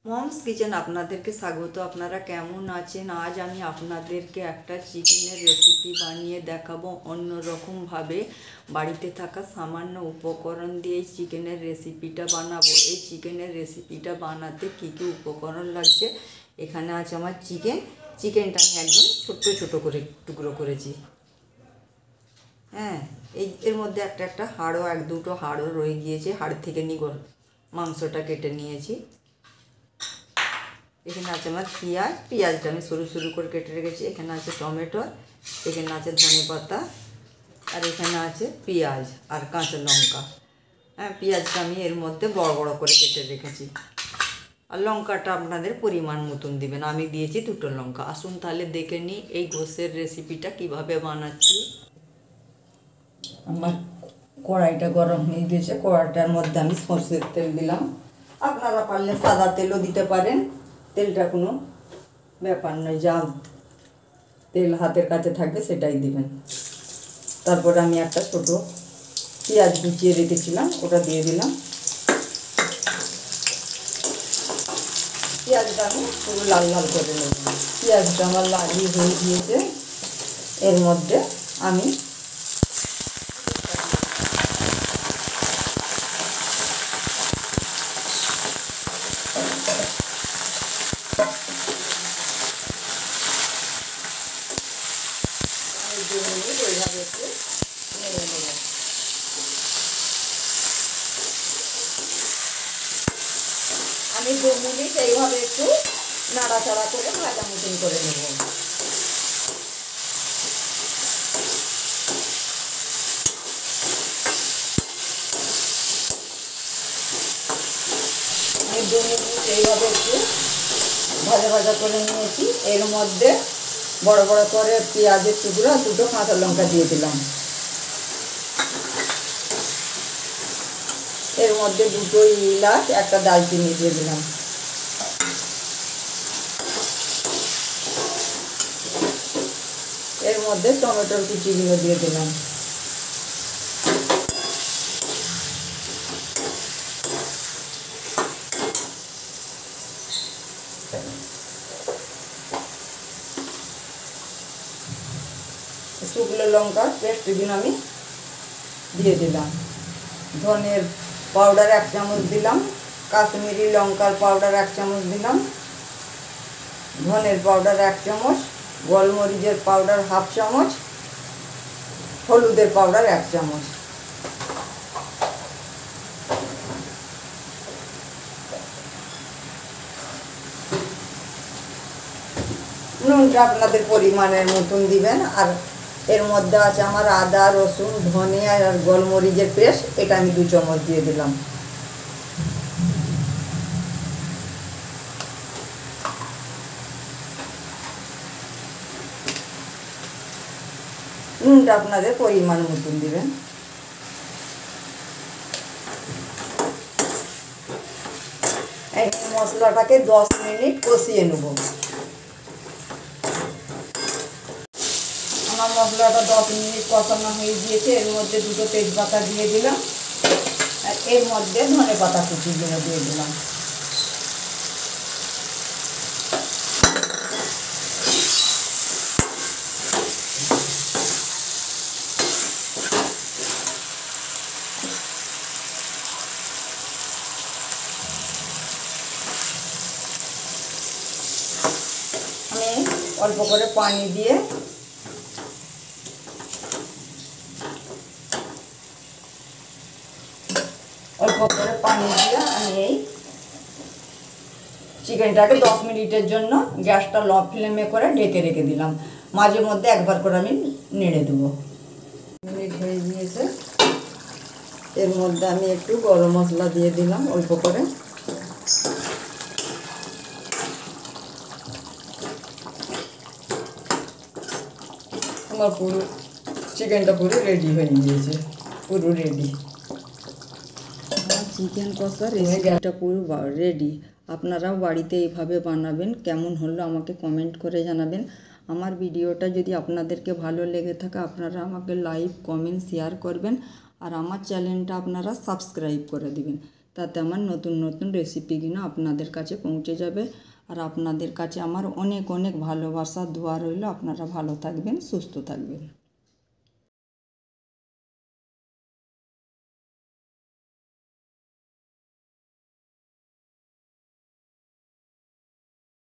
Moms kitchen আপনাদেরকে স্বাগত। আপনারা কেমন আছেন? আজ আমি আপনাদেরকে একটা চিকেনের রেসিপি বানিয়ে দেখাবো অন্যরকমভাবে। বাড়িতে থাকা সামান্য উপকরণ দিয়ে এই চিকেনের রেসিপিটা বানাবো। এই চিকেনের রেসিপিটা বানাতে কী কী উপকরণ লাগছে, এখানে আছে আমার চিকেনটা আমি একদম ছোট্ট ছোট করে টুকরো করেছি। হ্যাঁ, এর মধ্যে একটা হাড়ও, এক দুটো হাড়ও রয়ে গিয়েছে, হাড় থেকে মাংসটা কেটে নিয়েছি। এখানে আছে আমার পেঁয়াজটা আমি সরু সরু করে কেটে রেখেছি। এখানে আছে টমেটো, এখানে আছে ধনেপাতা, আর এখানে আছে পেঁয়াজ আর কাঁচা লঙ্কা। হ্যাঁ, পেঁয়াজটা আমি এর মধ্যে বড় বড় করে কেটে রেখেছি। আর লঙ্কাটা আপনাদের পরিমাণ মতন দিবেন, আমি দিয়েছি দুটো লঙ্কা। আসুন তাহলে দেখে নিই এই গোশের রেসিপিটা কিভাবে বানাচ্ছি। আমার কড়াইটা গরম হয়ে গেছে, কড়াইটার মধ্যে আমি সরষের তেল দিলাম। আপনারা পারলে সাদা তেলও দিতে পারেন, তেলটা কোনো ব্যাপার নয়, যা তেল হাতের কাছে থাকবে সেটাই দিবেন। তারপর আমি একটা ছোট পেঁয়াজ কুচিয়ে রেখেছিলাম, ওটা দিয়ে দিলাম। পেঁয়াজটা আমি পুরো লাল লাল করে নেব। পেঁয়াজটা আমার লালই হয়ে গিয়েছে। এর মধ্যে আমি ওইভাবে একটু নেড়ে নেব। আমি 2 মিনিট এইভাবে একটু নাড়াচাড়া করে ভাজা মতন করে নেব। আমি 2 মিনিট এইভাবে একটু ভাজা ভাজা করে নিয়েছি। এর মধ্যে বড় বড় করে পেঁয়াজের টুকরো আর দুটো কাঁচা লঙ্কা দিয়ে দিলাম। এর মধ্যে দুটো এলাচ, একটা দারচিনি দিয়ে দিলাম। এর মধ্যে টমেটোর কুচিগুলো দিয়ে দিলাম। শুকনো লঙ্কার পেস্টগুলো আমি দিয়ে দিলাম। ধনের পাউডার 1 চামচ দিলাম, কাশ্মীরি লঙ্কার পাউডার 1 চামচ দিলাম, ধনের পাউডার 1 চামচ, গোলমরিচের পাউডার 1/2 চামচ, হলুদের পাউডার 1 চামচ। নুনটা আপনাদের পরিমাণের মতন দিবেন। আর এর মধ্যে আছে আমার আদা, রসুন, ধনে আর গোলমরিচের পেস্ট, এটা আমি 2 চামচ দিয়ে দিলাম। নুনটা আপনাদের পরিমাণ মতন দিবেন। এই মশলাটাকে 10 মিনিট কষিয়ে নেব। আমার মশলাটা 10 মিনিট কষানো হয়ে গিয়েছে। এর মধ্যে দুটো তেজপাতা দিয়ে দিলাম, আর এর মধ্যে ধনেপাতা কুচিগুলো দিয়ে দিলাম। আমি অল্প করে পানি দিয়ে আমি এই চিকেনটাকে 10 মিনিটের জন্য গ্যাসটা লো ফ্লেমে করে ঢেকে রেখে দিলাম। মাঝে মধ্যে একবার করে আমি নেড়ে দেবো। মিনিট হয়ে গিয়েছে। এর মধ্যে আমি একটু গরম মশলা দিয়ে দিলাম অল্প করে। আমার পুরো চিকেনটা পুরো রেডি হয়ে গিয়েছে, পুরো রেডি। আমার চিকেন কষার রেসিপিটা পুরো রেডি। আপনারাও বাড়িতে এইভাবে বানাবেন। কেমন হলো আমাকে কমেন্ট করে জানাবেন। আমার ভিডিওটা যদি আপনাদেরকে ভালো লেগে থাকে আপনারা আমাকে লাইক, কমেন্ট, শেয়ার করবেন। আর আমার চ্যানেলটা আপনারা সাবস্ক্রাইব করে দিবেন। তাতে আমার নতুন নতুন রেসিপিগুলো আপনাদের কাছে পৌঁছে যাবে। আর আপনাদের কাছে আমার অনেক অনেক ভালোবাসা দোয়া রইল। আপনারা ভালো থাকবেন, সুস্থ থাকবেন।